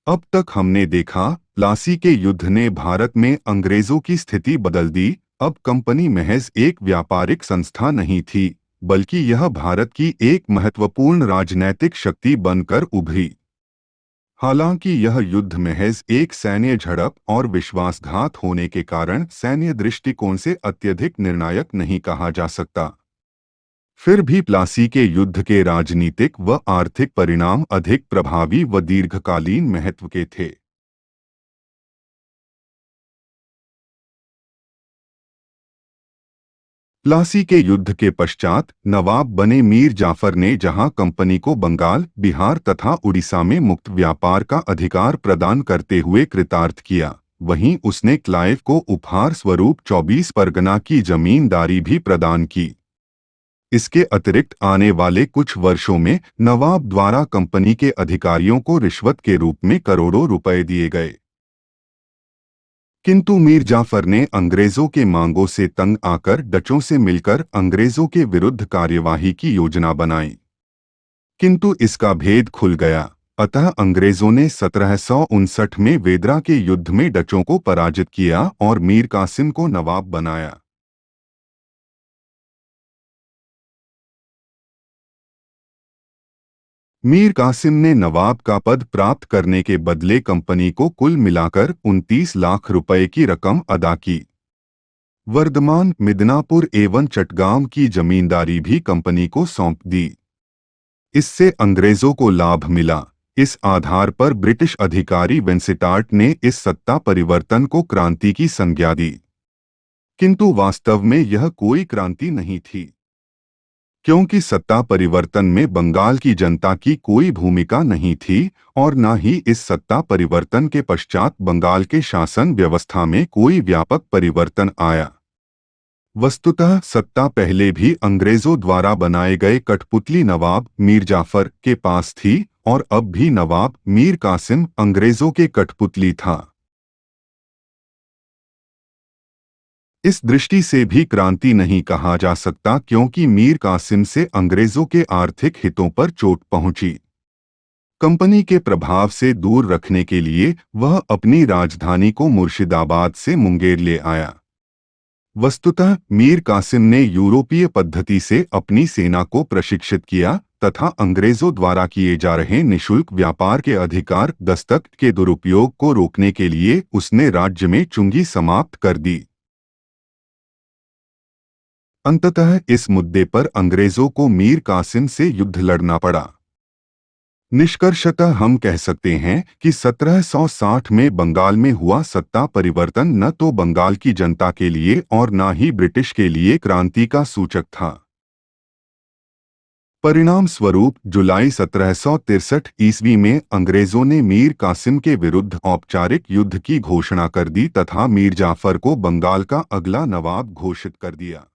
अब तक हमने देखा, प्लासी के युद्ध ने भारत में अंग्रेजों की स्थिति बदल दी। अब कंपनी महज एक व्यापारिक संस्था नहीं थी, बल्कि यह भारत की एक महत्वपूर्ण राजनैतिक शक्ति बनकर उभरी। हालांकि यह युद्ध महज एक सैन्य झड़प और विश्वासघात होने के कारण सैन्य दृष्टिकोण से अत्यधिक निर्णायक नहीं कहा जा सकता, फिर भी प्लासी के युद्ध के राजनीतिक व आर्थिक परिणाम अधिक प्रभावी व दीर्घकालीन महत्व के थे। प्लासी के युद्ध के पश्चात नवाब बने मीर जाफर ने जहां कंपनी को बंगाल, बिहार तथा उड़ीसा में मुक्त व्यापार का अधिकार प्रदान करते हुए कृतार्थ किया, वहीं उसने क्लाइव को उपहार स्वरूप 24 परगना की जमींदारी भी प्रदान की। इसके अतिरिक्त आने वाले कुछ वर्षों में नवाब द्वारा कंपनी के अधिकारियों को रिश्वत के रूप में करोड़ों रुपए दिए गए। किंतु मीर जाफर ने अंग्रेजों के मांगों से तंग आकर डचों से मिलकर अंग्रेजों के विरुद्ध कार्यवाही की योजना बनाई। किंतु इसका भेद खुल गया, अतः अंग्रेजों ने 1759 में वेदरा के युद्ध में डचों को पराजित किया और मीर कासिम को नवाब बनाया। मीर कासिम ने नवाब का पद प्राप्त करने के बदले कंपनी को कुल मिलाकर 29 लाख रुपए की रकम अदा की। वर्धमान, मिदनापुर एवं चटगांव की जमींदारी भी कंपनी को सौंप दी। इससे अंग्रेजों को लाभ मिला। इस आधार पर ब्रिटिश अधिकारी वेंसिटार्ट ने इस सत्ता परिवर्तन को क्रांति की संज्ञा दी, किंतु वास्तव में यह कोई क्रांति नहीं थी, क्योंकि सत्ता परिवर्तन में बंगाल की जनता की कोई भूमिका नहीं थी और न ही इस सत्ता परिवर्तन के पश्चात बंगाल के शासन व्यवस्था में कोई व्यापक परिवर्तन आया। वस्तुतः सत्ता पहले भी अंग्रेजों द्वारा बनाए गए कठपुतली नवाब मीर जाफर के पास थी और अब भी नवाब मीर कासिम अंग्रेजों के कठपुतली था। इस दृष्टि से भी क्रांति नहीं कहा जा सकता, क्योंकि मीर कासिम से अंग्रेजों के आर्थिक हितों पर चोट पहुंची। कंपनी के प्रभाव से दूर रखने के लिए वह अपनी राजधानी को मुर्शिदाबाद से मुंगेर ले आया। वस्तुतः मीर कासिम ने यूरोपीय पद्धति से अपनी सेना को प्रशिक्षित किया तथा अंग्रेजों द्वारा किए जा रहे निशुल्क व्यापार के अधिकार दस्तक के दुरुपयोग को रोकने के लिए उसने राज्य में चुंगी समाप्त कर दी। अंततः इस मुद्दे पर अंग्रेजों को मीर कासिम से युद्ध लड़ना पड़ा। निष्कर्षतः हम कह सकते हैं कि 1760 में बंगाल में हुआ सत्ता परिवर्तन न तो बंगाल की जनता के लिए और न ही ब्रिटिश के लिए क्रांति का सूचक था। परिणाम स्वरूप जुलाई 1763 ईस्वी में अंग्रेजों ने मीर कासिम के विरुद्ध औपचारिक युद्ध की घोषणा कर दी तथा मीर जाफर को बंगाल का अगला नवाब घोषित कर दिया।